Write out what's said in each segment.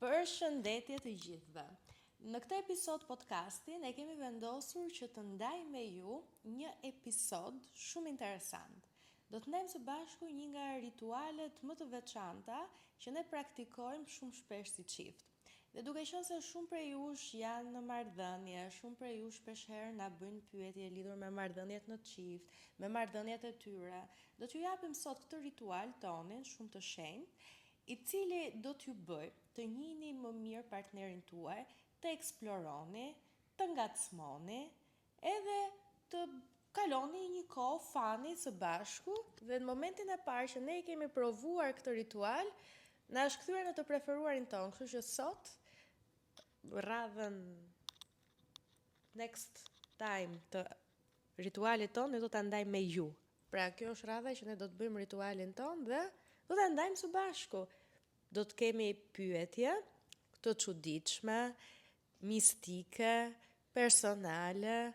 Përshëndetje të gjithëve. Në këtë episod podcasti ne kemi vendosur që të ndaj me ju një episod shumë interesant. Do të ndajmë së bashku një nga ritualet më të veçanta që ne praktikojmë shumë shpesh si çift. Dhe duke qenë se shumë prej jush janë në marrëdhënie, shumë prej jush shpeshherë na bëjnë pyetje lidhur me marrëdhëniet në çift, me marrëdhëniet e tyre, do t'ju japim sot këtë ritual tonin shumë të shenjtë, i cili do t'ju bëj të njihni më mirë partnerin tuaj, të eksploroni, të ngacmoni, edhe të kaloni një kohë fani së bashku, dhe në momentin e parë që ne i kemi provuar këtë ritual, na është kthyer në të preferuarin tonë, kështu që sot radhën next time të ritualit tonë ne do ta ndajmë me ju. Pra kjo është radha që ne do të bëjmë ritualin tonë dhe do ta ndajmë së bashku. Do të kemi pyetje të çuditshme, mistike, personale,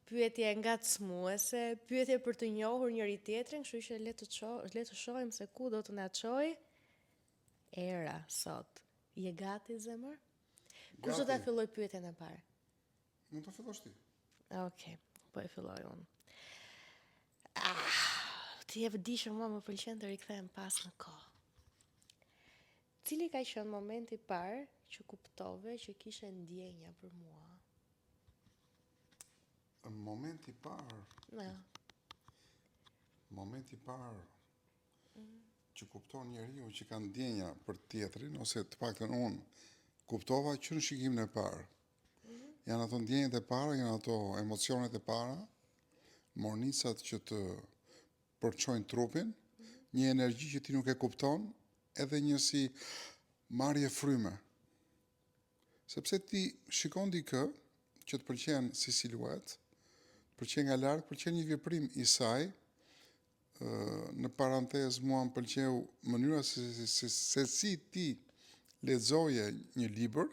pyetje ngacmuese, pyetje për të njohur njëri tjetrin, kështu që le të shohim se ku do të na çojë era sot. Je gati, zemër? Kush do ta filloj pyetjen e parë? Mund ta fillosh ti. Okej, po e filloj unë. Ti e vëdishëm, më pëlqen të rikthehem pas në kohë. Cili ka qenë momenti i parë që kuptove që kishe ndjenja për mua? Momenti i parë. Momenti i parë që kupton njeriu që ka ndjenja për tjetrin, ose të paktën unë kuptova që në shikimin e parë. Janë ato ndjenjat e para, janë ato emocionet e para, mornicat që të përçojnë trupin, një energji që ti nuk e kupton, edhe një si marrje fryme. Sepse ti shikon dikë që të pëlqen si siluet, pëlqen nga larg, pëlqen një veprim i saj, në parantez mua më pëlqeu mënyra se si ti lexoje një libër,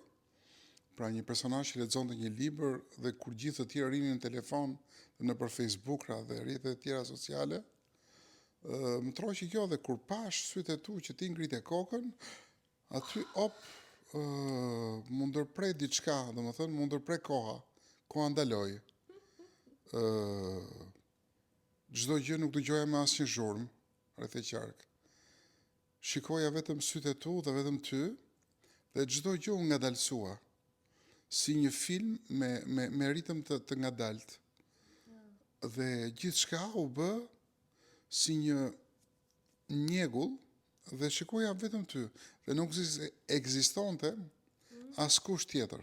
pra një personazh që lexonte një libër dhe kur gjithë të tjerë rinin në telefon dhe nëpër Facebook dhe rrjetet e tjera sociale, më troqi kjo dhe kur pash sytë e tu që ti ngrite kokën, aty më ndërprej diçka, domethënë më ndërprej koha ndaloi. Çdo gjë nuk dëgjoja me asnjë zhurmë rreth e qark. Shikoja vetëm sytë e tu dhe vetëm ty, dhe çdo gjë u ngadalsua. Si një film me ritëm të ngadalt. Dhe gjithçka u bë si një njegull dhe shikoja vetëm ty. Dhe nuk ekzistonte askush tjetër.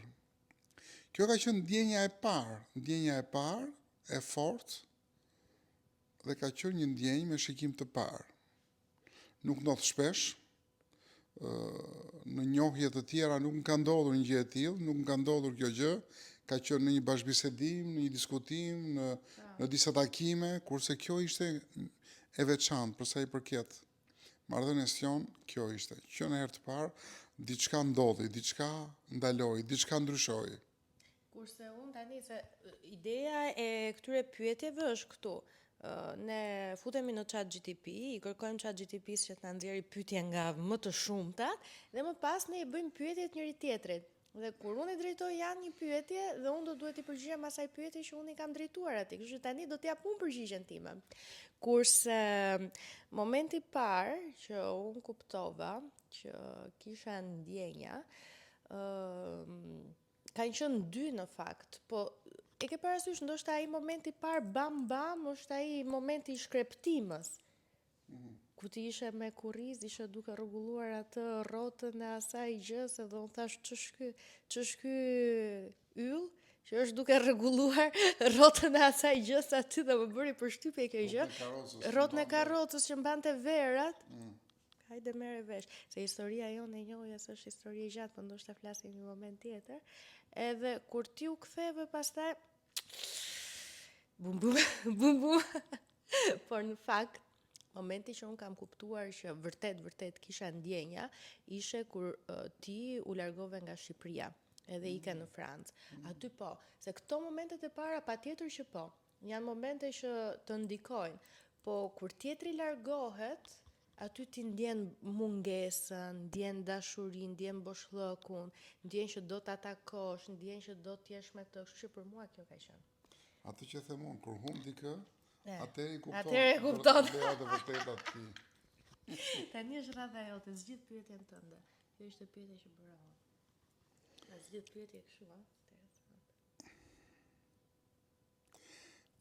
Kjo ka qenë ndjenja e parë, e fortë, dhe ka qenë një ndjenjë me shikim të parë. Nuk ndodh shpesh, në njohje të tjera nuk më ka ndodhur një gjë e tillë, nuk më ka ndodhur kjo gjë, ka qenë në një bashkëbisedim, në një diskutim, në disa takime, kurse kjo ishte e veçantë për sa i përket marrëdhënies jon, kjo ishte. Që në herë të parë diçka ndodhi, diçka ndaloi, diçka ndryshoi. Kurse unë tani se ideja e këtyre pyetjeve është këtu. Ne futemi në ChatGPT, i kërkojmë ChatGPT-s që të na nxjerrë pyetje nga më të shumtat dhe më pas ne i bëjmë pyetjet njëri tjetrit. Dhe kur unë i drejtoj janë një pyetje dhe unë do duhet i përgjigjem asaj pyetje që unë i kam drejtuar atij. Kështu që tani do të jap unë përgjigjen time. Kurse momenti i parë që unë kuptova që kisha ndjenja, kanë qenë dy në fakt, po e ke parasysh ndoshta ai momenti i parë bam është ai momenti i shkreptimës. Ku ti ishe me kurriz, ishe duke rregulluar atë rrotën e asaj gjës, edhe unë thash ç'është ky yll që është duke rregulluar rrotën e asaj gjës aty dhe më bëri përshtypje kjo gjë. Rrotën e karrocës që mbante verat. Hajde merre vesh, se historia jonë e njohja se është histori e gjatë, por ndoshta flasim një moment tjetër. Edhe kur ti u ktheve pastaj bum. Por në fakt momenti që unë kam kuptuar që vërtet kisha ndjenja, ishe kur ti u largove nga Shqipëria, edhe ike në Francë. Aty po, se këto momentet e para patjetër që po, janë momente që të ndikojnë, po kur tjetri largohet, aty ti ndjen mungesën, ndjen dashurinë, ndjen boshllëkun, ndjen që do të atakosh, ndjen që do të jesh me të, kështu që për mua kjo ka qenë. Atë që them unë, kur hum dikë, atëherë i kupton. Atëherë e kupton. Vlerat e vërteta të tij. Tani është rradha jote, zgjidh pyetjen tënde. Kjo ishte pyetja që bëra unë. A zgjidh pyetje kështu, a?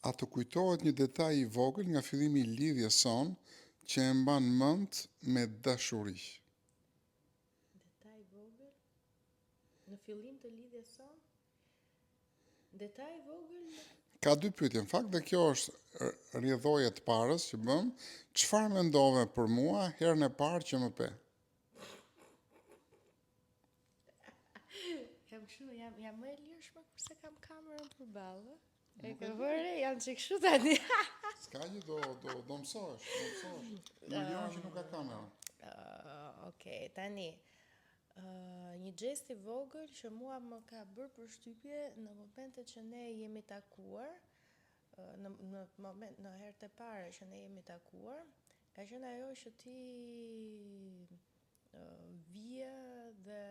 A të kujtohet një detaj i vogël nga fillimi i lidhjes son që e mban mend me dashuri? Detaj i vogël? Në fillim të lidhjes son? Detaj i vogël? Ka dy pyetje në fakt dhe kjo është rrjedhoja e parës që bëm, çfarë mendove për mua herën e parë që më pe? Jam më e lirshme kurse kam kamerën përballë. E ke vëre, jam që kështu tani. S'ka gjë, do mësosh. Në jo që nuk ka kamera. Okej, tani. Një gest i vogël që mua më ka bërë përshtypje në momentet që ne jemi takuar, në herët e para që ne jemi takuar, ka qenë ajo që ti vije dhe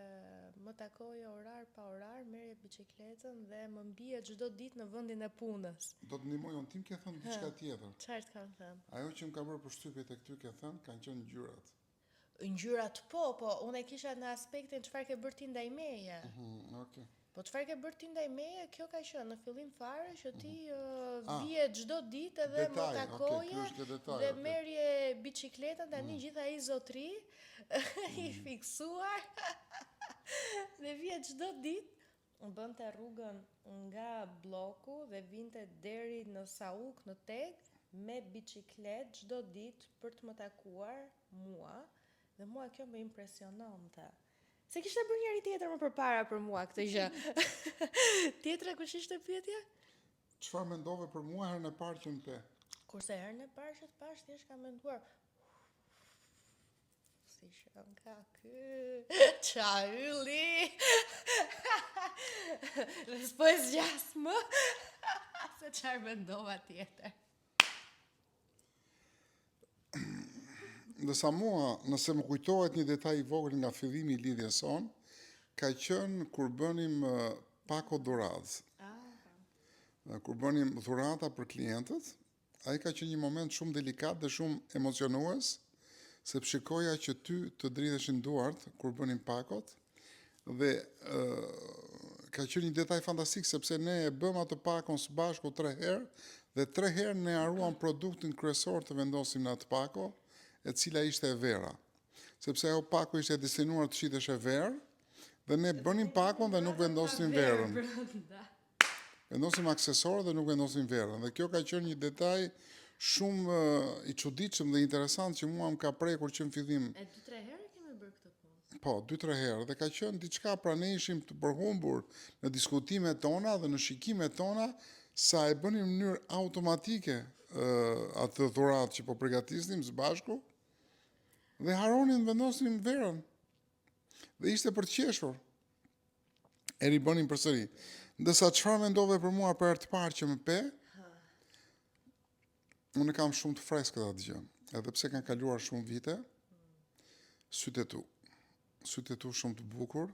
më takoje orar pa orar, merje biçikletën dhe më mbije çdo ditë në vendin e punës. Do të ndihmoj, unë tim ke thënë diçka tjetër. Çfarë të kam thënë? Ajo që më ka bërë përshtypje tek ty ke thënë kanë qenë ngjyrat. Ngjyrat po, unë e kisha në aspektin çfarë ke bërë ti ndaj meje. Okej. Po çfarë ke bërë ti ndaj meje, kjo ka qenë në fillim fare që ti vije çdo ditë edhe më takoje dhe merje biçikletën, tani gjitha ai zotri i fiksuar dhe vije çdo ditë bënte rrugën nga bloku dhe vinte deri në Sauk në Teg me biçikletë çdo ditë për të më takuar mua dhe mua kjo më impresiononte. Se kishte bërë njëri tjetër më përpara për mua këtë gjë. Tjetra kush ishte pyetja? Çfarë mendove për mua herën e parë që më pe? Kurse herën e parë që të pash thjesht kam menduar. Si shën ka ky? Ça ylli? Dhe s'po e zgjas më. Se çfarë mendova tjetër. Ndërsa mua, nëse më kujtohet një detaj i vogël nga fillimi i lidhjes son, ka qenë kur bënim pako dhuratës. Kur bënim dhurata për klientët, ai ka qenë një moment shumë delikat dhe shumë emocionues, sepse shikoja që ty të dridheshin duart kur bënim pakot dhe ka qenë një detaj fantastik sepse ne e bëm atë pakon së bashku 3 herë dhe 3 herë ne haruam produktin kryesor të vendosim në atë pako, e cila ishte e vera. Sepse ajo pako ishte destinuar të shitesh e verë, dhe ne bënim pakon dhe nuk vendosim verën. Vendosim aksesorë dhe nuk vendosim verën. Dhe kjo ka qenë një detaj shumë i çuditshëm dhe interesant që mua më ka prekur që në fillim. E 2-3 herë kemi bërë këtë punë. Po, 2-3 herë. Dhe ka qenë diçka pra ne ishim të përhumbur në diskutimet tona dhe në shikimet tona sa e bënim në mënyrë automatike atë dhuratë që po përgatisnim së bashku dhe haronin vendosim verën. Dhe ishte për të qeshur. E ribënim përsëri. Ndërsa çfarë mendove për mua për herë të parë që më pe? Unë kam shumë të freskët atë gjë. Edhe pse kanë kaluar shumë vite, sytë e tu shumë të bukur,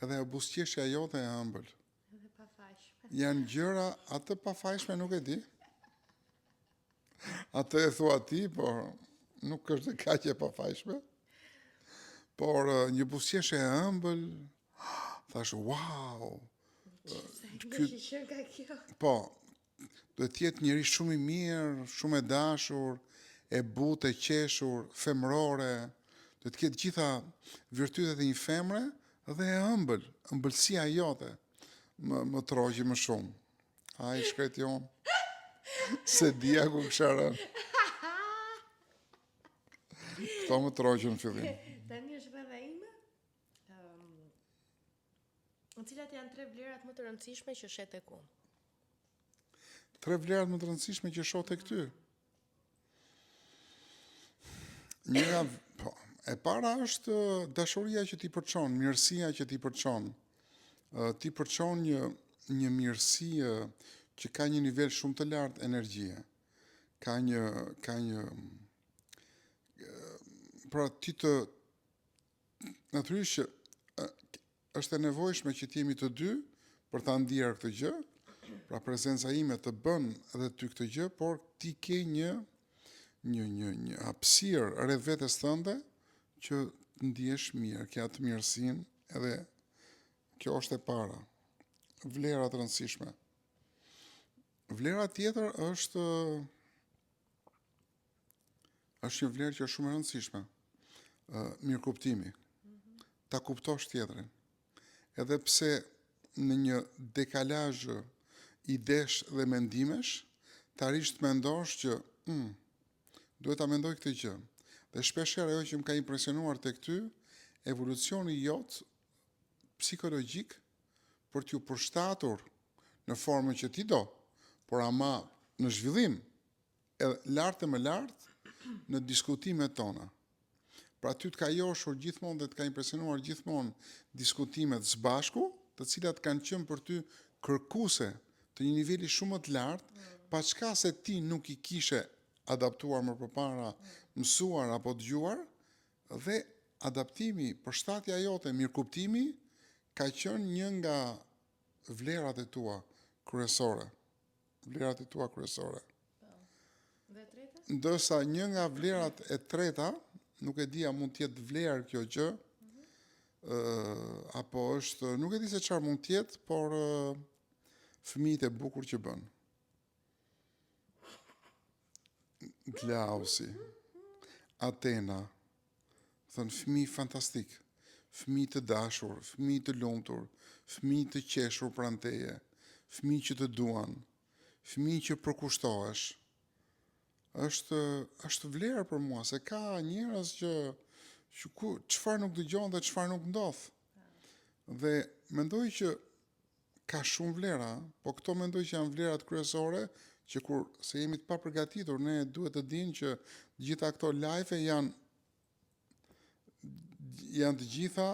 edhe e buzëqeshja jote e ëmbël. Edhe pafajshme. Janë gjëra atë pafajshme nuk e di. Atë e thua ti, por nuk është dhe kaq e pafajshme. Por një buzëqeshje e ëmbël, thash, wow. Po, do të jetë njëri shumë i mirë, shumë e dashur, e butë, e qeshur, femrore, do të ketë gjitha virtytet e një femre dhe e ëmbël, ëmbëlsia jote më troqi më shumë. Ai shkreti on. Se dia ku kisha rënë. Këto më troqën në fillim. Tani është rradha ime. Në cilat janë 3 vlerat më të rëndësishme që shet tek unë? 3 vlerat më të rëndësishme që shoh tek ty. Njëra, po, e para është dashuria që ti përçon, mirësia që ti përçon. Ti përçon një mirësi që ka një nivel shumë të lartë energjie. Ka një pra ti të natyrisht që është e nevojshme që t'jemi të dy për ta ndier këtë gjë, pra prezenca ime të bën edhe ty këtë gjë, por ti ke një hapësirë rreth vetes tënde që të ndihesh mirë, ke atë mirësinë, edhe kjo është e para. Vlera të rëndësishme. Vlera tjetër është një vlerë që është shumë e rëndësishme. Mirëkuptimi. Ta kuptosh tjetrin. Edhe pse në një dekalazh idesh dhe mendimesh, të arrish të mendosh që duhet ta mendoj këtë gjë. Dhe shpeshherë ajo që më ka impresionuar tek ty, evolucioni jot psikologjik për t'ju përshtatur në formën që ti do, por ama në zhvillim, edhe lartë e më lartë në diskutimet tona. Pra ty të ka joshur gjithmonë dhe të ka impresionuar gjithmonë diskutimet së bashku, të cilat kanë qenë për ty kërkuese të një niveli shumë të lartë, pa çka se ti nuk i kishe adaptuar më përpara, mësuar apo dëgjuar, dhe adaptimi, përshtatja jote, mirëkuptimi, ka qenë një nga vlerat e tua kryesore. Vlerat e tua kryesore. Dhe treta? Ndërsa një nga vlerat e treta, nuk e di a mund të jetë vlerë kjo gjë, apo është, nuk e di se çfarë mund të jetë, por fëmijët e bukur që bën. Glausi, Atena, thënë fëmijë fantastik, fëmijë të dashur, fëmijë të lumtur, fëmijë të qeshur pranë teje, fëmijë që të duan, fëmijë që përkushtohesh. Është vlerë për mua, se ka njerëz që çfarë nuk dëgjon dhe çfarë nuk ndodh. Dhe mendoj që ka shumë vlera, po këto mendoj që janë vlerat kryesore, që kur se jemi të papërgatitur, ne duhet të dinë që gjitha këto live janë të gjitha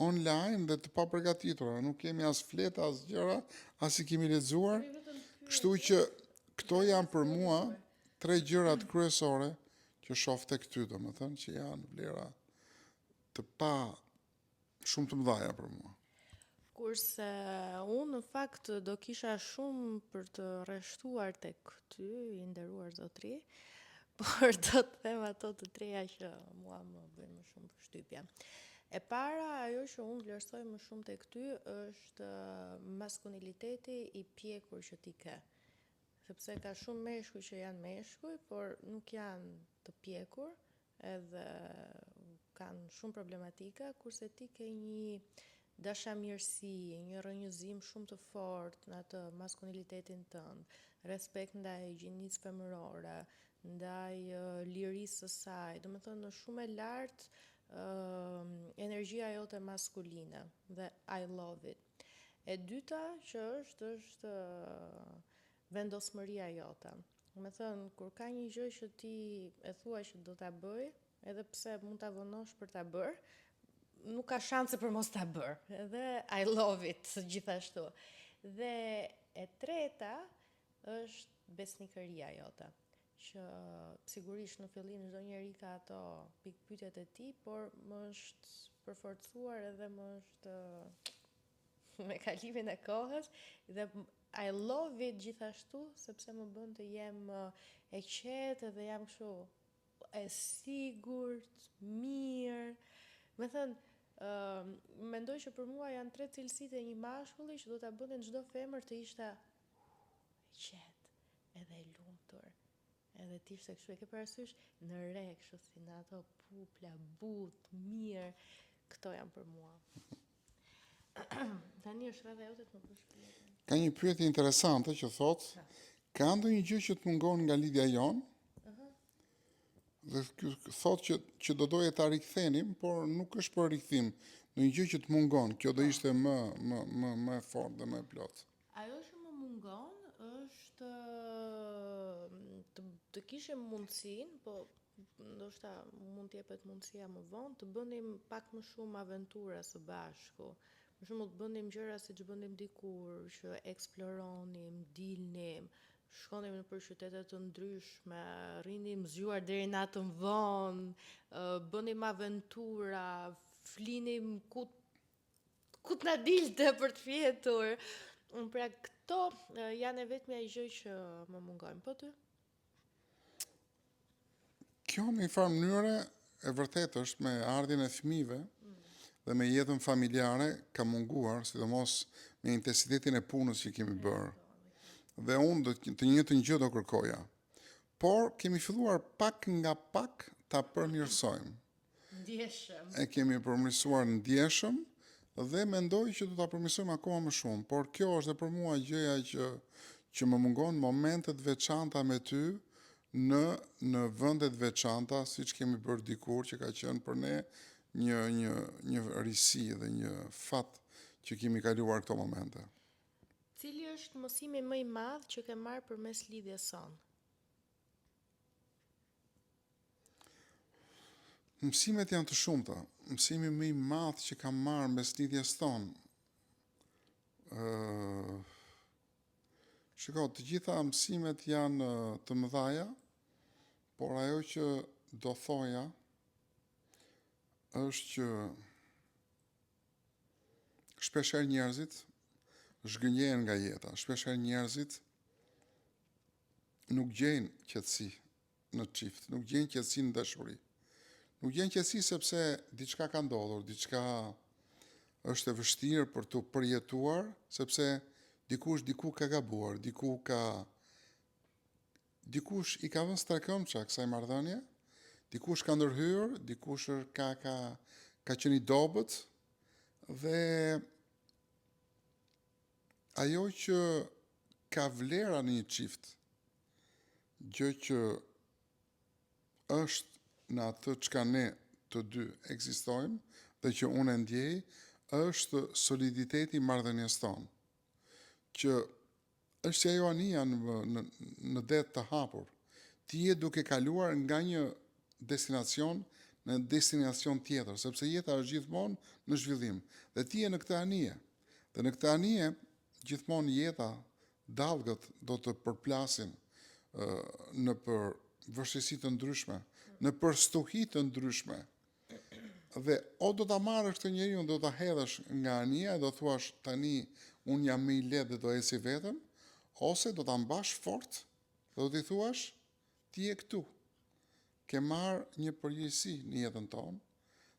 online dhe të papërgatitura, nuk kemi as fleta, as gjëra, as i kemi lexuar. Kështu që këto janë për mua 3 gjërat kryesore që shoh tek ty, domethënë që janë vlera të pa shumë të mëdha për mua. Kurse unë në fakt do kisha shumë për të rreshtuar tek ty, i nderuar zotri, por do të them ato të treja që mua më bëjnë më shumë përshtypje. E para, ajo që unë vlerësoj më shumë tek ty është maskuliniteti i pjekur që ti ke. Sepse ka shumë meshkuj që janë meshkuj, por nuk janë të pjekur, edhe kanë shumë problematika, kurse ti ke një dashamirësi, një rrënjëzim shumë të fortë në atë maskulinitetin tënd, respekt ndaj gjinies femërore, ndaj lirisë së saj, domethënë shumë e lartë energjia jote maskuline dhe I love it. E dyta që është vendosmëria jote. Domethënë kur ka një gjë që ti e thua që do ta bëj, edhe pse mund ta vonosh për ta bërë, nuk ka shanse për mos ta bërë. Edhe I love it gjithashtu. Dhe e treta është besnikëria jote, që sigurisht në fillim çdo njeri ka ato pikpyetjet e tij, por më është përforcuar edhe më është me kalimin e kohës dhe I love it gjithashtu sepse më bën të jem e qetë dhe jam kështu e sigurt, mirë. Me thënë, mendoj që për mua janë 3 cilësitë e një mashkulli që do ta bënin çdo femër të ishte e qetë edhe e lumtur. Edhe ti ishte kështu, e ke parasysh në re, kështu si në ato pupla, butë, mirë, këto janë për mua. Tani është rreth jote të më bësh pyetje. Ka një pyetje interesante që thotë, ka ndonjë gjë që të mungon nga lidhja jonë? Dhe thotë që do doje ta rikthenim, por nuk është për rikthim, në një gjë që të mungon, kjo do ishte më e fortë dhe më e plotë. Ajo që më mungon është të kishe mundësinë, po ndoshta mund të jepet mundësia më vonë, të bënim pak më shumë aventura së bashku. Për shembull, të bënim gjëra siç bënim dikur, që eksploronim, dilnim, shkonim nëpër qytete të ndryshme, rrinim zgjuar deri natën vonë, bënim aventura, flinim ku t'na dilte për të fjetur. Pra këto janë e vetmja gjë që më mungojnë. Po ty? Kjo në një farë mënyre e vërtet është me ardhjen e fëmijëve dhe me jetën familjare ka munguar, sidomos me intensitetin e punës që kemi bërë. Dhe unë të njëjtën gjë do kërkoja. Por kemi filluar pak nga pak ta përmirësojmë. Ndjeshëm. E kemi përmirësuar ndjeshëm dhe mendoj që do ta përmirësojmë akoma më shumë. Por kjo është dhe për mua gjëja që më mungon momentet veçanta me ty në vendet veçanta, siç kemi bërë dikur, që ka qenë për ne një risi dhe një fat që kemi kaluar këto momente. Cili është mësimi më i madh që ke marrë përmes lidhjes sonë? Mësimet janë të shumta. Mësimi më i madh që kam marrë mes lidhjes tonë. Shiko, të gjitha mësimet janë të mëdhaja, por ajo që do thoja është që shpeshherë njerëzit zhgënjehen nga jeta. Shpeshherë njerëzit nuk gjejnë qetësi në çift, nuk gjejnë qetësi në dashuri. Nuk gjejnë qetësi sepse diçka ka ndodhur, diçka është e vështirë për të përjetuar, sepse dikush diku ka gabuar, dikush i ka vënë strekëmça kësaj marrëdhënie, dikush ka ndërhyrë, dikush ka qenë i dobët dhe ajo që ka vlera në një çift, gjë që është në atë çka ne të dy ekzistojmë dhe që unë e ndjej, është soliditeti i marrëdhënies tonë, që është si ajo anija në det të hapur. Ti je duke kaluar nga një destinacion në destinacion tjetër, sepse jeta është gjithmonë në zhvillim. Dhe ti je në këtë anije. Dhe në këtë anije, gjithmonë jeta, dallgët do të përplasin në për vështirësi të ndryshme, në për stuhi të ndryshme. Dhe o do ta marrësh këtë njeriu, do ta hedhësh nga anija, do thuash tani unë jam më i lehtë dhe do eci vetëm, ose do ta mbash fort dhe do t'i thuash ti je këtu. Ke marrë një përgjegjësi në jetën tonë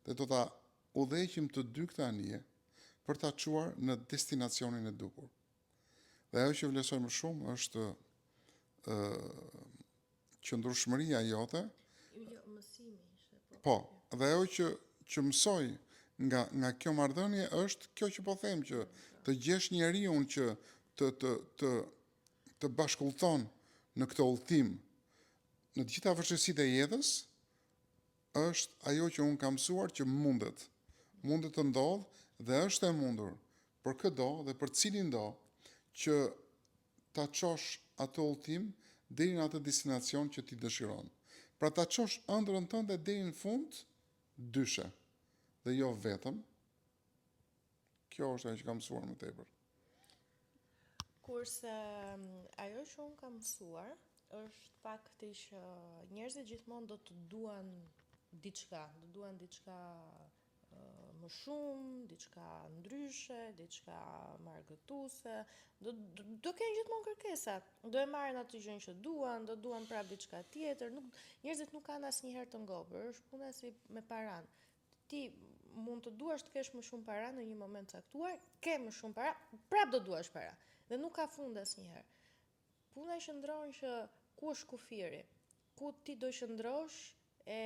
dhe do ta udhëheqim të dy këtë anije për ta çuar në destinacionin e duhur. Dhe ajo që vlerësoj më shumë është qëndrueshmëria jote. Jo, mësimi ishte. Po, dhe ajo që mësoj nga kjo marrëdhënie është kjo që po them, që të gjesh njeriu që të bashkullton në këtë udhtim në të gjitha vështirësitë e jetës, është ajo që unë kam mësuar që mundet të ndodhë dhe është e mundur për këdo dhe për cilin do që ta çosh atë udhtim deri në atë destinacion që ti dëshiron. Pra ta çosh ëndrrën tënde deri në fund dyshe dhe jo vetëm. Kjo është ajo që kam mësuar më tepër. Kurse ajo që unë kam mësuar është fakti që njerëzit gjithmonë do të duan diçka, më shumë, diçka ndryshe, diçka marrëgëtuese, do kenë gjithmonë kërkesa. Do e marrin atë gjën që duan, do duan prapë diçka tjetër. Njerëzit nuk kanë asnjëherë të ngopur, është puna si me paran. Ti mund të duash të kesh më shumë para në një moment caktuar, ke më shumë para, prapë do duash para. Dhe nuk ka fund asnjëherë. Puna qëndron që ku është kufiri, ku ti do qëndrosh e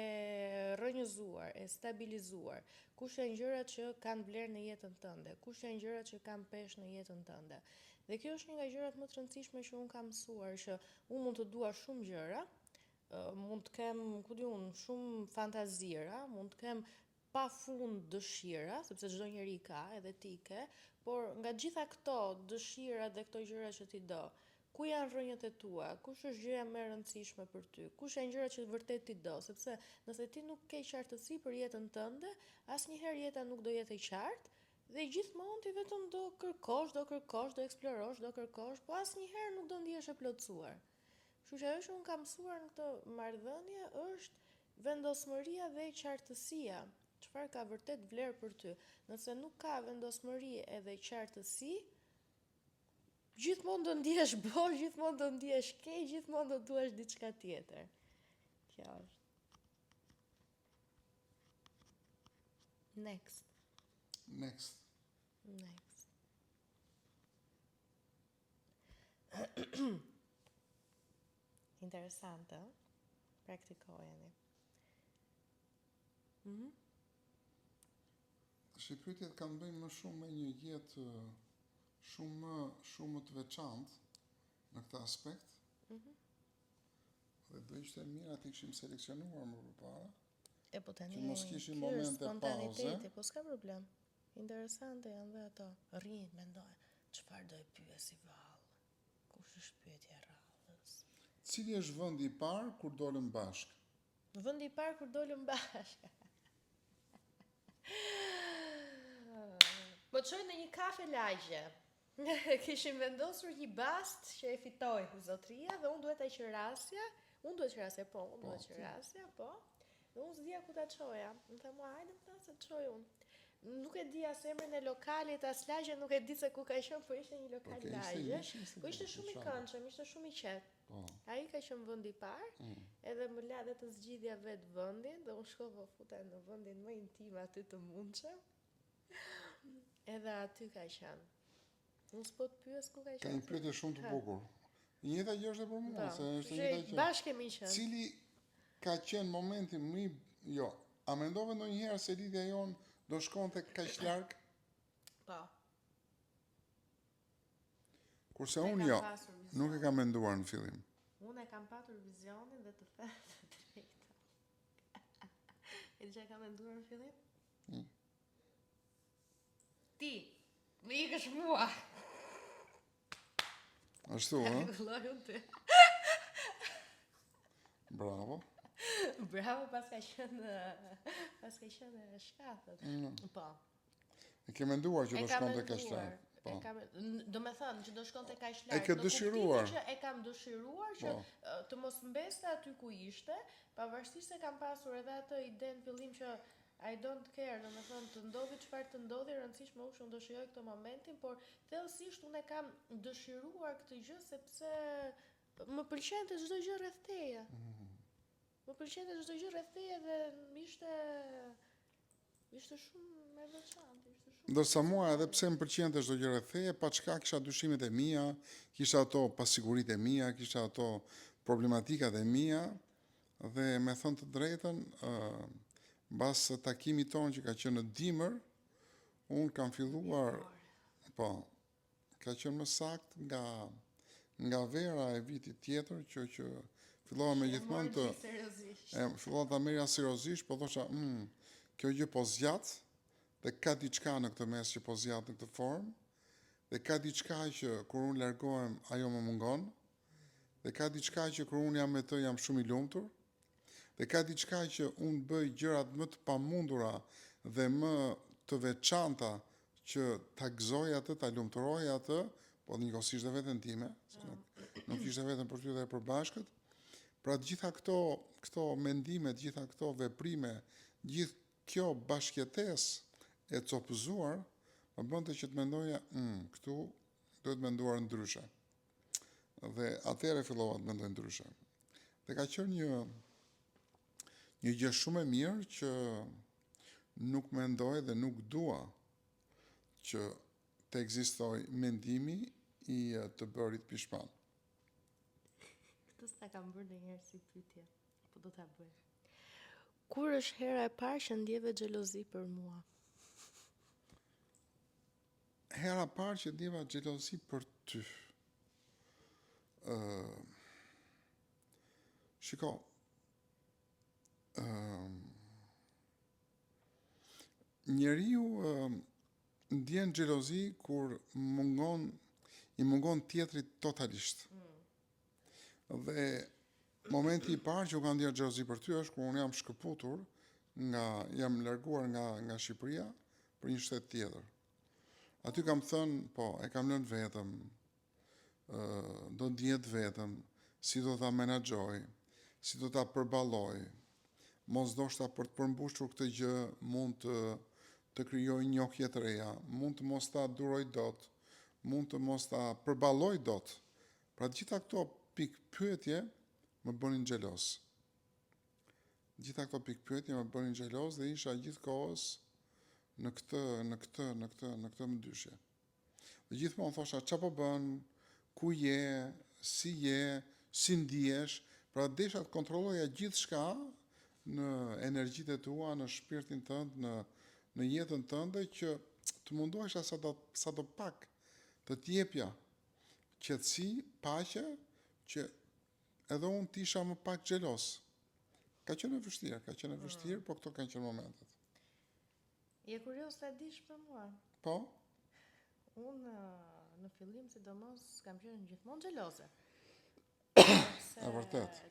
rrënjëzuar, e stabilizuar, kush janë gjërat që kanë vlerë në jetën tënde, kush janë gjërat që kanë peshë në jetën tënde. Dhe kjo është një nga gjërat më të rëndësishme që unë kam mësuar, që unë mund të dua shumë gjëra, mund të kem, shumë fantazira, mund të kem pafund dëshira, sepse çdo njeri ka, edhe ti ke, por nga gjitha këto dëshira dhe këto gjëra që ti do, ku janë rrënjët e tua, kush është gjëja më e rëndësishme për ty, kush janë gjërat që vërtet ti do, sepse nëse ti nuk ke qartësi për jetën tënde, asnjëherë jeta nuk do jetë e qartë Dhe gjithmonë ti vetëm do kërkosh, do eksplorosh, do kërkosh, po asnjëherë nuk do ndihesh e plotësuar. Kështu që ajo që unë kam mësuar në këtë marrëdhënie është vendosmëria dhe qartësia. Çfarë ka vërtet vlerë për ty? Nëse nuk ka vendosmëri edhe qartësi, gjithmonë do ndihesh bosh, gjithmonë do ndihesh keq, gjithmonë do duash diçka tjetër. Kjo është. Next. Interesante, praktikojeni. Shqipëritjet kanë bëjnë më shumë me një jetë shumë më të veçantë në këtë aspekt. Dhe do ishte mirë aty kishim seleksionuar më përpara. Po tani që mos kishim momente pauze. Po s'ka problem. Interesante janë dhe ato. Rrin, mendoj, çfarë do e pyesi vallë? Kush është pyetja e radhës? Cili është vendi i parë kur dolëm bashkë? Vendi i parë kur dolëm bashkë. Po çoj në një kafe lagje. Kishim vendosur një bast që e fitoi zotria dhe unë duhet ta qirasja. Unë duhet qirasja, po. Dhe unë s'dija ku ta çoja. Më tha mua, hajde më se çoj unë. Nuk e di as emrin e lokalit, as lagje, nuk e di se ku ka qenë, po ishte një lokal lagje. Po ishte shumë i këndshëm, ishte shumë i qetë. Ai ka qenë vendi i parë, edhe më la dhe të zgjidhja vetë vendin, dhe unë shkova futa në vendin më intim aty të mundshëm. Edhe aty ka qenë. Unë s'po të pyes ku ka qenë. Ka një pyetje shumë të bukur. Njëta gjë është për mua, se është njëta gjë. Bashkë kemi qenë. Cili ka qenë momenti më a mendove ndonjëherë se lidhja jon do shkonte kaq larg? Po. Kurse unë nuk e kam menduar në fillim. Unë e kam patur vizionin dhe të them të drejtën. E di çka kam menduar në fillim? Ti, më ikësh mua. Ashtu, ha? Vëllai unë ty. Bravo. Bravo, pas ka qenë shkatët. Po. E ke menduar që do shkonte kaq larg? Po. Do me thënë që do shkonte kaq larg. E ke dëshiruar? Që e kam dëshiruar që të mos mbeste aty ku ishte, pavarësisht se kam pasur edhe atë ide në fillim që I don't care, do me thënë të ndodhi çfarë të ndodhi, rëndësishme është unë dëshiroj këtë momentin, por thellësisht unë e kam dëshiruar këtë gjë sepse më pëlqente çdo gjë rreth teje. Më pëlqente çdo gjë rreth teje dhe ishte shumë e veçantë, Ndërsa mua edhe pse më pëlqente çdo gjë rreth teje, pa çka kisha dyshimet e mia, kisha ato pasiguritë e mia, kisha ato problematikat e mia dhe me thënë të drejtën, mbas takimit tonë që ka qenë në dimër, unë kam filluar, ka qenë më saktë nga vera e vitit tjetër që fillova me gjithmonë fillova ta merrja seriozisht, po thosha, kjo gjë po zgjat, dhe ka diçka në këtë mes që po zgjat në këtë formë, dhe ka diçka që kur unë largohem ajo më mungon, dhe ka diçka që kur unë jam me të jam shumë i lumtur, dhe ka diçka që unë bëj gjërat më të pamundura dhe më të veçanta që ta gëzoj atë, ta lumturoj atë, po njëkohësisht dhe veten time, nuk ishte vetëm për ty dhe për bashkët. Pra të gjitha këto mendime, të gjitha këto veprime, gjithë kjo bashkëjetesë e copëzuar, më bënte që të mendoja, këtu duhet menduar ndryshe. Dhe atëherë fillova të mendoj ndryshe. Dhe ka qenë një gjë shumë e mirë që nuk mendoj dhe nuk dua që të ekzistoj mendimi i të bërit pishman. Këtë s'ta kam bërë ndonjëherë si pyetje, po do ta bëj. Kur është hera e parë që ndjeve xhelozi për mua? Hera e parë që ndjeva xhelozi për ty. Shiko, njeriu ndjen xhelozi kur i mungon tjetrit totalisht. Dhe momenti i parë që u kam ndjer xhelozi për ty është kur unë jam shkëputur jam larguar nga Shqipëria për një shtet tjetër. Aty kam thënë, po, e kam lënë vetëm, do dihet vetëm, si do ta menaxhoj, si do ta përballoj. Mos ndoshta për të përmbushur këtë gjë mund të krijoj njohje të reja, mund të mos ta duroj dot, mund të mos ta përballoj dot. Pra gjitha këto pikë pyetje më bënin xhelos. Gjitha këto pikë pyetje më bënin xhelos dhe isha gjithkohës në këtë mdyshje. Dhe gjithmonë thosha çfarë po bën, ku je, si ndihesh, pra desha të kontrolloja gjithçka në energjitë tua, në shpirtin tënd, në jetën tënde që të mundohesha sa do pak të t'jepja qetësi, paqe, që edhe unë t'isha më pak xhelos. Ka qenë e vështirë, po këto kanë qenë momentet. Je kurios ta dish për mua. Po? Unë në fillim sidomos kam qenë gjithmonë xheloze. E vërtet.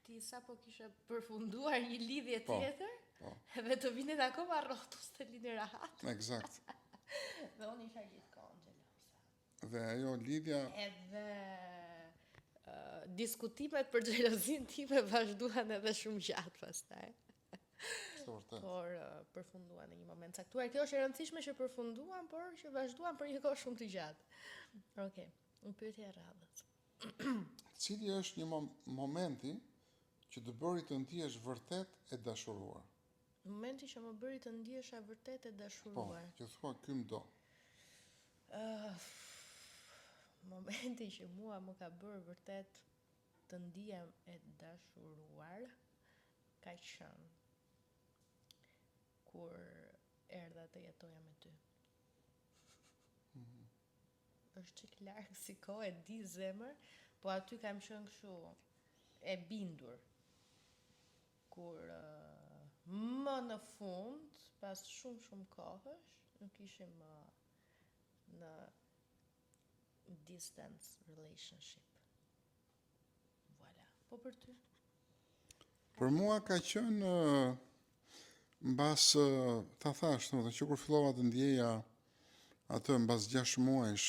Ti sapo kishe përfunduar një lidhje Po, tjetër, po. edhe të vinet akoma rrotus të lini rahat. Eksakt. Dhe unë isha gjithkohën xheloze. Dhe ajo lidhja Edhe diskutimet për xhelozin time vazhduan edhe shumë gjatë pastaj. është vërtet. Por përfunduan në një moment caktuar. Kjo është e rëndësishme që përfunduan, por që vazhduan për një kohë shumë të gjatë. Okej, një pyetje e radhës. Cili është një momenti që të bëri të ndihesh vërtet e dashuruar? Momenti që më bëri të ndihesha vërtet e Po, dashuruar. që thua ky më do. Momenti që mua më ka bërë vërtet të ndihem e dashuruar ka qenë kur erdha të jetoja me ty. Është çik larg si kohë, e di zemër, po aty kam qenë kështu e bindur. Kur më në fund, pas shumë kohësh, nuk ishim në distance relationship. Voilà. Po për ty? Për mua ka qenë mbas ta thash, domethënë që kur fillova të ndjeja atë mbas 6 muajsh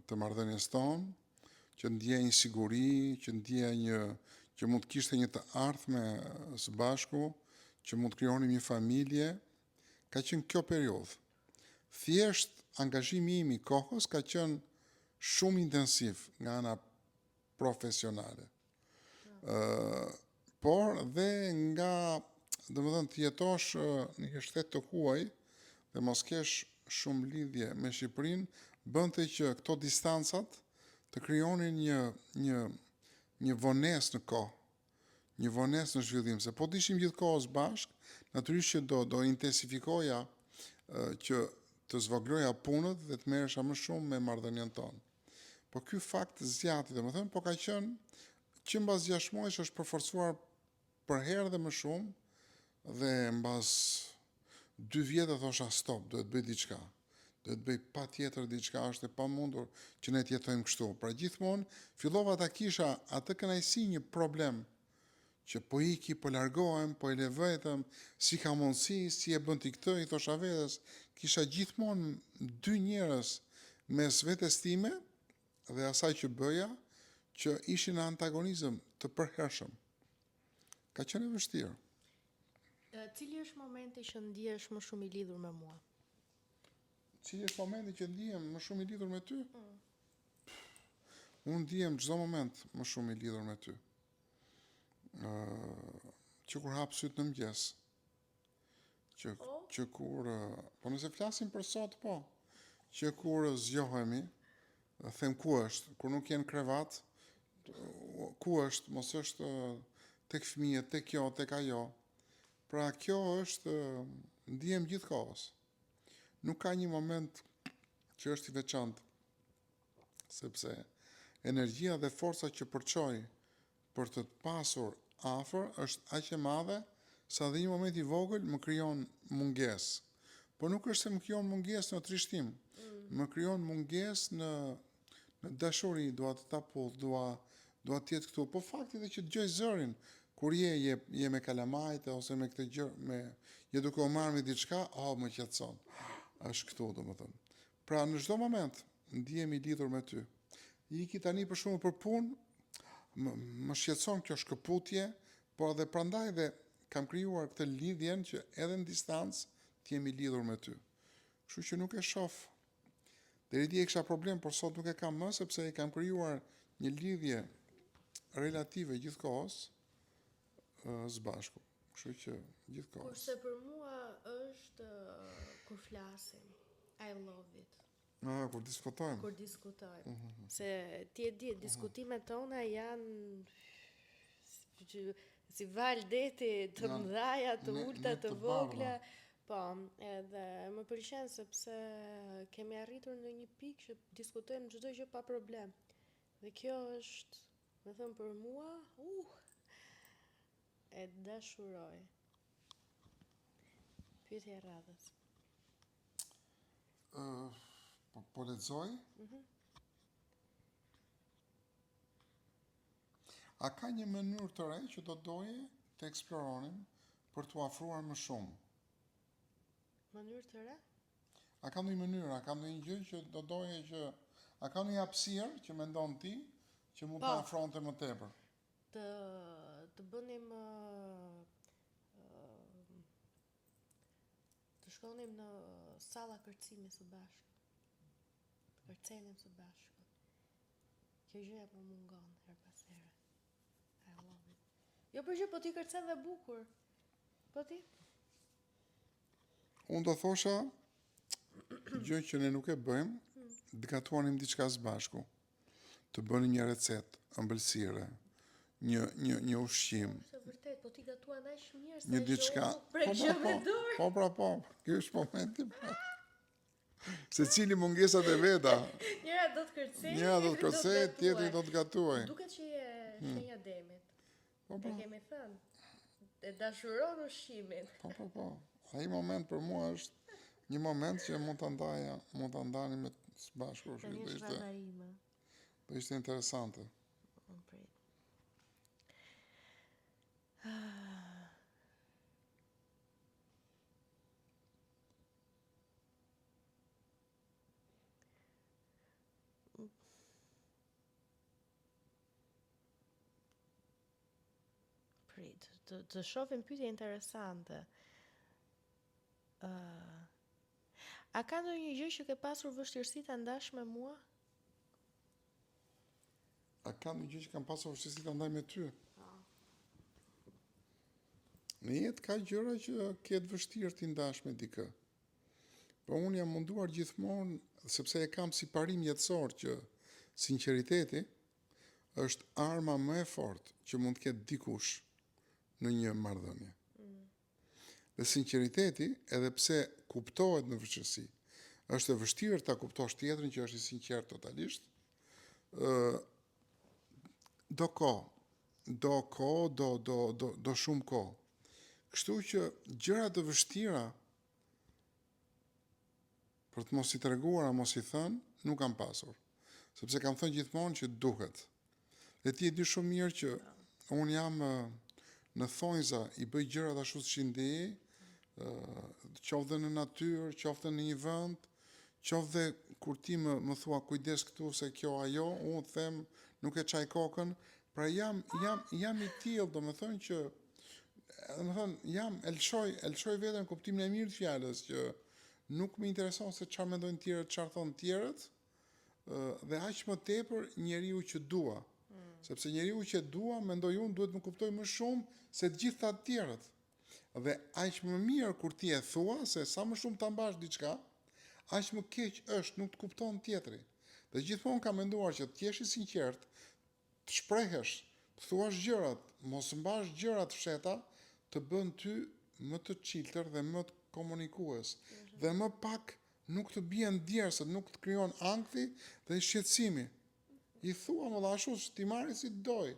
të marrëdhënies tonë, që ndjeja një siguri, që ndjeja që mund të kishte një të ardhme së bashku, që mund të krijonim një familje, ka qenë kjo periudhë. Thjesht angazhimi im i kohës ka qenë shumë intensiv nga ana profesionale. Por dhe nga, domethënë të jetosh në një shtet të huaj dhe mos kesh shumë lidhje me Shqipërinë, bënte që këto distancat të krijonin një vonesë në kohë, një vonesë në zhvillim, se po të ishim gjithkohës bashk, natyrisht që do intensifikoja që të zvogloja punët dhe të merresha më shumë me marrëdhënien tonë. Po ky fakt zgjati, domethënë, po ka qenë që mbas 6 muajsh është përforcuar për herë dhe më shumë dhe mbas 2 vjetë thosha stop, duhet bëj diçka. Duhet bëj patjetër diçka, është e pamundur që ne të jetojmë kështu. Pra gjithmonë fillova ta kisha atë kënaqësi një problem që po iki, po largohem, po e le vetëm, si ka mundësi, si e bën ti këtë, i thosha vetes, kisha gjithmonë 2 njerëz mes vetes time dhe asaj që bëja, që ishin në antagonizëm të përhershëm. Ka qenë e vështirë. Cili është momenti që ndihesh më shumë i lidhur me mua? Cili është momenti që ndihem më shumë i lidhur me ty? Unë ndihem çdo moment më shumë i lidhur me ty. Që kur hap syt në mëngjes. Që kur, po nëse flasim për sot, po, që kur zgjohemi, them ku është, kur nuk jenë krevat, ku është, mos është tek fëmijët, tek kjo, tek ajo. Pra kjo është, ndihem gjithkohës. Nuk ka një moment që është i veçantë, sepse energjia dhe forca që përçoj për të pasur afër është aq e madhe sa dhe një moment i vogël më krijon mungesë. Po nuk është se më krijon mungesë në trishtim, më krijon mungesë në dashuri, dua të ta pull, dua të jetë këtu. Po fakti dhe që dëgjoj zërin kur je me kalamajt ose me këtë gjë, je duke u marrë me diçka, më qetëson. Është këtu, domethënë. Pra në çdo moment ndihemi lidhur me ty. Iki tani për shkakun për punë, më shqetëson kjo shkëputje, por edhe prandaj dhe kam krijuar këtë lidhjen që edhe në distancë të jemi lidhur me ty. Kështu që nuk e shoh. Deri dje kisha problem, por sot nuk e kam më sepse i kam krijuar një lidhje relative gjithkohës së bashku. Kështu që gjithkohës. Kurse për mua është kur flasim, I love it. Kur diskutojmë. Kur diskutojmë. Se ti e di, diskutimet tona janë si valë deti të mëdhaja, të ulta, të vogla. Po, edhe më pëlqen sepse kemi arritur në një pikë që diskutojmë çdo gjë pa problem. Dhe kjo është, me thënë për mua, e dashuroj. Pyetja e radhës. Po lexoj? A ka një mënyrë të re që do doje të eksploronim për t'u afruar më shumë? Mënyrë të re? A ka ndonjë mënyrë, a ka ndonjë gjë që do doje që a ka ndonjë hapësirë që mendon ti që mund të afronte më tepër? Të bënim të shkonim në salla kërcimi së bashku. Të kërcenim së bashku. Kjo gjëja po mungon her pas here. I love it. Jo për gjë, po ti kërcen dhe bukur. Po ti? Unë do thosha gjë që ne nuk e bëjmë, të gatuanim diçka së bashku. Të bëni një recetë ëmbëlsire, një ushqim. Është vërtet, po ti gatuan aq mirë Një diçka. Po, ky është momenti. Secili mungesat e veta. Njëra do të kërcej, tjetri do të gatuaj. Duket që je shenja demit. E kemi thënë. E dashuron ushqimin. Po. Ai moment për mua është një moment që mund ta ndani me së bashku. Do ishte interesante. Prit, të shohim pyetje interesante. A ka ndonjë gjë që ke pasur vështirësi ta ndash me mua? A ka ndonjë gjë që kam pasur vështirësi ta ndaj me ty? Në jetë ka gjëra që ke të vështirë ti ndash me dikë. Po unë jam munduar gjithmonë, sepse e kam si parim jetësor që sinqeriteti është arma më e fortë që mund të ketë dikush në një marrëdhënie. Dhe sinqeriteti, edhe pse kuptohet në vështirësi, është e vështirë ta kuptosh tjetrin që është i sinqert totalisht. Do shumë kohë. Kështu që gjëra të vështira për të mos i treguar, mos i thënë, nuk kam pasur. Sepse kam thënë gjithmonë që duhet. Dhe ti e di shumë mirë që unë jam në thonjza i bëj gjërat ashtu siç i ndej, qoftë në natyrë, qoftë në një vend, qoftë kur ti më thua kujdes këtu se kjo ajo, unë them nuk e çaj kokën, pra jam i tillë, domethënë që elçoj veten kuptimin e mirë të fjalës që nuk më intereson se çfarë mendojnë tjerët, çfarë thonë tjerët, dhe aq më tepër njeriu që dua. Sepse njeriu që dua, mendoj unë, duhet më kuptoj më shumë se të gjitha të tjerët. Dhe aq më mirë kur ti e thua se sa më shumë ta mbash diçka, aq më keq është nuk të kupton tjetri. Dhe gjithmonë kam menduar që të jesh i sinqert, të shprehesh, të thuash gjërat, mos mbash gjërat fsheta, të bën ty më të çiltër dhe më të komunikues. Dhe më pak nuk të bien djersët, nuk të krijon ankthi dhe shqetësimi. I thua më ashtu ti marri si doj,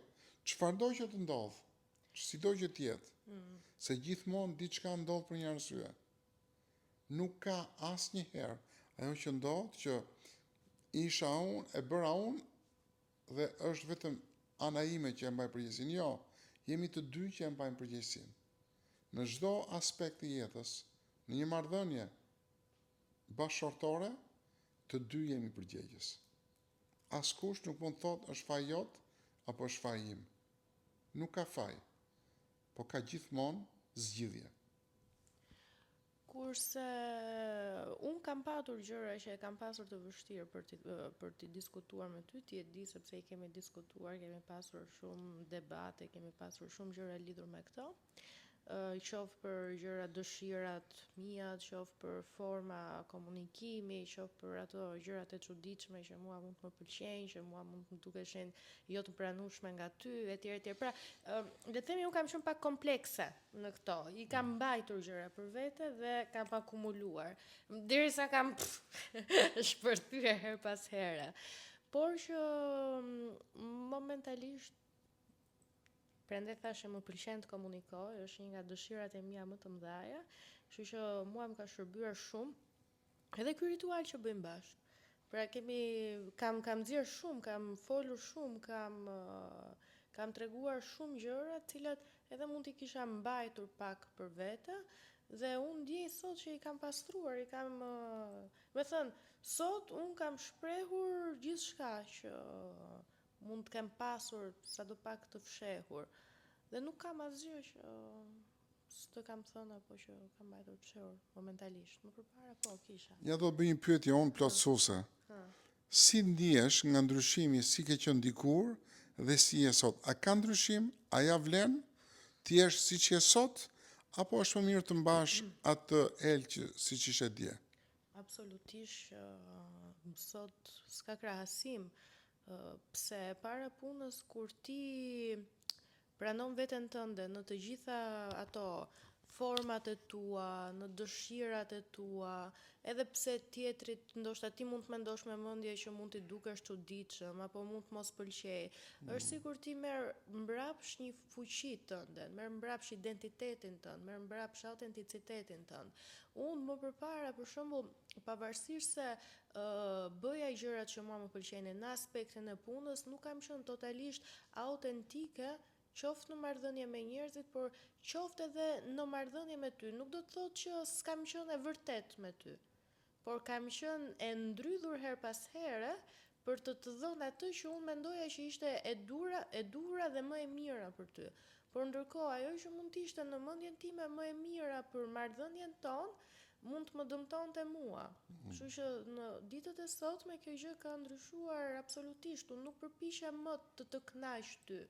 çfarë do që të ndodh, si do që të jetë. Se gjithmonë diçka ndodh për një arsye. Nuk ka asnjëherë ajo që ndodh që isha unë, e bëra unë dhe është vetëm ana ime që e mbaj përgjegjësinë. Jo, jemi të dy që e mbajmë përgjegjësinë. Në çdo aspekt të jetës, në një marrëdhënie bashkëshortore, të dy jemi përgjegjës. Askush nuk mund të thotë është faj jot apo është faj im. Nuk ka faj, po ka gjithmonë zgjidhje. Kurse unë kam patur gjëra që e kam pasur të vështirë për të diskutuar me ty, ti e di sepse i kemi diskutuar, kemi pasur shumë debate, kemi pasur shumë gjëra lidhur me këto. Qoftë për gjëra dëshirat mia, qoftë për forma komunikimi, qoftë për ato gjërat e çuditshme që mua mund të më pëlqejnë, që mua mund të më dukeshin jo të pranueshme nga ty, etj etj. Pra, le të themi unë kam shumë pak komplekse në këto. I kam mbajtur gjëra për vete dhe kam akumuluar. Derisa kam shpërthyer her pas here. Por që momentalisht prandaj thashë më pëlqen të komunikoj, është një nga dëshirat e mia më të mëdha, kështu që mua më ka shërbyer shumë edhe ky ritual që bëjmë bashkë. Pra kam nxjerr shumë, kam folur shumë, kam treguar shumë gjëra, të cilat edhe mund t'i kisha mbajtur pak për vete, dhe unë ndjej sot që i kam pastruar, me thënë, sot unë kam shprehur gjithçka që mund të kem pasur sadopak të fshehur. Dhe nuk kam asgjë që s'të kam thënë apo që kam mbajtur të fshehur momentalisht. Më përpara po kisha. Ja do bëj një pyetje unë plotësuese. Si ndihesh nga ndryshimi si ke qenë dikur dhe si je sot? A ka ndryshim? A ja vlen ti jesh siç je sot apo është më mirë të mbash atë elqë siç ishe dje? Absolutisht, sot s'ka krahasim. Pse para punës kur ti pranon veten tënde në të gjitha ato format e tua, në dëshirat e tua, edhe pse tjetrit ndoshta ti mund të mendosh me mendje që mund t'i dukesh çuditshëm apo mund të mos pëlqej. Është sikur ti merr mbrapsh një fuqi tënde, merr mbrapsh identitetin tënd, merr mbrapsh autenticitetin tënd. Unë më përpara, për shembull, pavarësisht se bëja gjërat që mua më pëlqejnë në aspektin e punës, nuk kam qenë totalisht autentike, qoftë në marrëdhënie me njerëzit, por qoftë edhe në marrëdhënie me ty. Nuk do të thotë që s'kam qenë e vërtet me ty, por kam qenë e ndrydhur her pas here për të dhënë atë që unë mendoja që ishte e dura dhe më e mira për ty. Por ndërkohë ajo që mund të ishte në mendjen time më e mira për marrëdhënien tonë, mund të më dëmtonte mua. Kështu që në ditët e sotme kjo gjë ka ndryshuar absolutisht. Unë nuk përpiqem më të kënaq ty,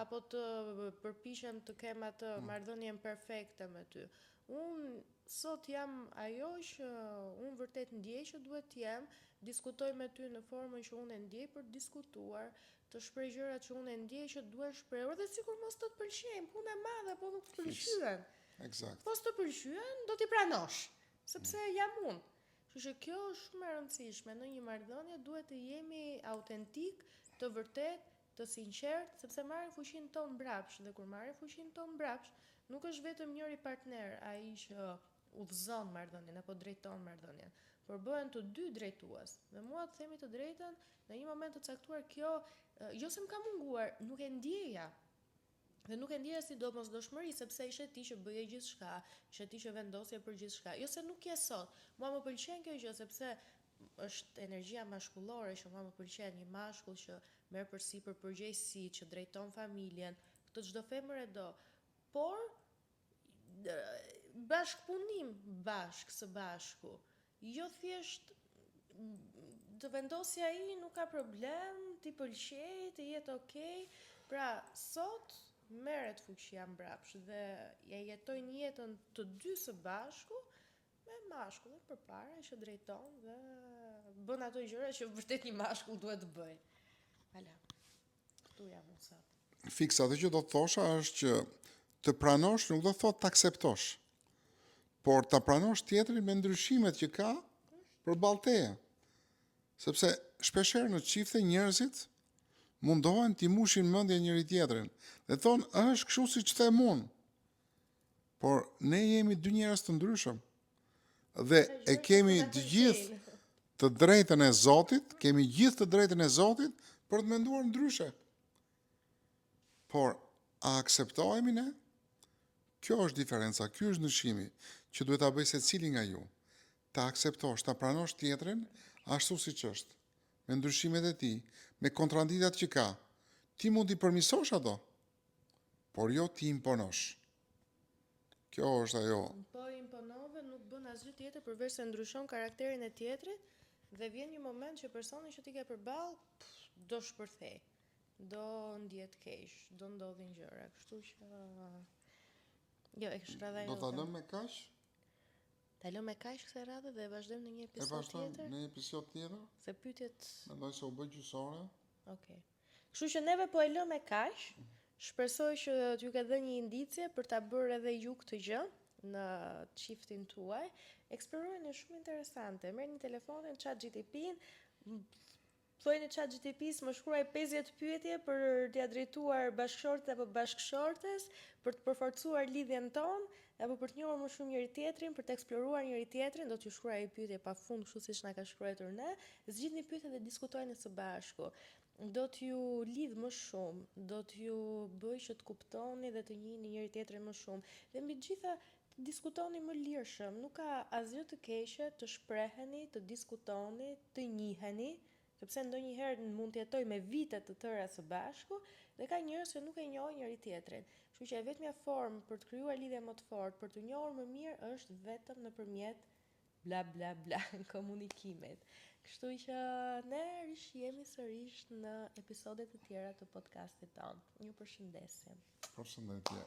apo të përpiqem të kem atë marrëdhënien perfekte me ty. Unë sot jam ajo që unë vërtet ndjej që duhet të jem, diskutoj me ty në formën që unë e ndjej për të diskutuar, të shpreh gjërat që unë e ndjej që duhet shprehur, dhe sikur mos të pëlqejnë, punë e madhe, po nuk të pëlqyen. Eksakt. Po s'të pëlqyen, do t'i pranosh, sepse jam unë. Kështu që kjo është shumë e rëndësishme. Në një marrëdhënie duhet të jemi autentik, të vërtet, të sinqert, sepse marrin fuqinë tonë mbrapsht, dhe kur marrin fuqinë tonë mbrapsht, nuk është vetëm njëri partner ai që udhëzon marrëdhënien apo drejton marrëdhënien, por bëhen të dy drejtues. Dhe mua, të themi të drejtën, në një moment të caktuar kjo, jo se më ka munguar, nuk e ndjeja. Dhe nuk e ndjeja si domosdoshmëri, sepse ishe ti që bëje gjithçka, ishe ti që vendosje për gjithçka. Jo se nuk je sot. Mua më pëlqen kjo gjë sepse është energjia mashkullore që mua më pëlqen, një mashkull që merr përsipër përgjegjësi, që drejton familjen, këtë çdo femër e do. Por bashkëpunim së bashku. Jo thjesht të vendosja ai nuk ka problem, ti pëlqej, të jetë okay. Pra sot merret fuqia mbrapsht dhe ja jetojnë jetën të dy së bashku me mashkullin përpara që drejton dhe bën ato gjëra që vërtet një mashkull duhet të bëjë. Hala. Këtu jam unë sot. Fiks, atë që do të thosha është që të pranosh nuk do të thotë të akseptosh, por të pranosh tjetrin me ndryshimet që ka përballë teje. Sepse shpeshherë në çifte njerëzit mundohen t'i mushin mendjen njëri tjetrin dhe thonë është kështu siç them unë. Por ne jemi dy njerëz të ndryshëm dhe e kemi të gjithë të drejtën e Zotit, kemi gjithë të drejtën e Zotit për të menduar ndryshe. Por a akseptohemi ne? Kjo është diferenca, ky është ndryshimi që duhet ta bëjë secili nga ju. Ta akseptosh, ta pranosh tjetrin, ashtu siç është, me ndryshimet e tij, me kontradiktat që ka, ti mund t'i përmirësosh ato, por jo ti imponosh. Kjo është ajo. Po imponove nuk bën asgjë tjetër përveç se ndryshon karakterin e tjetrit dhe vjen një moment që personi që ti ke përballë do shpërthej, do ndihet keq, do ndodhin gjëra, kështu që jo, e kisha radhë. Do ta lëm me kaq? Ta lëm me kaq këtë radhë dhe vazhdojmë në një E episod vazhdojmë tjetër. në një episod tjetër? Se pyetjet. Mendoj se u bë gjysore. Okej. Kështu që neve po e lëm me kaq. Shpresoj që t'ju ke dhënë një indicje për ta bërë edhe ju këtë gjë në çiftin tuaj. Eksplorojeni, është shumë interesante. Merrni telefonin, ChatGPT-n, thojeni ChatGPT-s më shkruaj 50 pyetje për t'ia drejtuar bashkëshortit apo bashkëshortes, për të përforcuar lidhjen tonë, apo për të njohur më shumë njëri tjetrin, për të eksploruar njëri tjetrin, do t'ju shkruaj pyetje pafund, kështu siç na ka shkruar ne. Zgjidhni pyetje dhe diskutojeni së bashku. Do t'ju lidh më shumë, do t'ju bëj që të kuptoni dhe të njihni njëri tjetrin më shumë. Dhe mbi të gjitha të diskutoni më lirshëm, nuk ka asgjë të keqe të shpreheni, të diskutoni, të njiheni, sepse ndonjëherë mund të jetoj me vite të tëra së bashku dhe ka njerëz që nuk e njohin njëri tjetrin. Kështu që e vetmja formë për të krijuar lidhje më të fortë, për të njohur më mirë është vetëm nëpërmjet bla bla bla komunikimit. Kështu që ne rishihemi sërish në episode të tjera të podcastit tonë. Ju përshëndesim. Përshëndetje.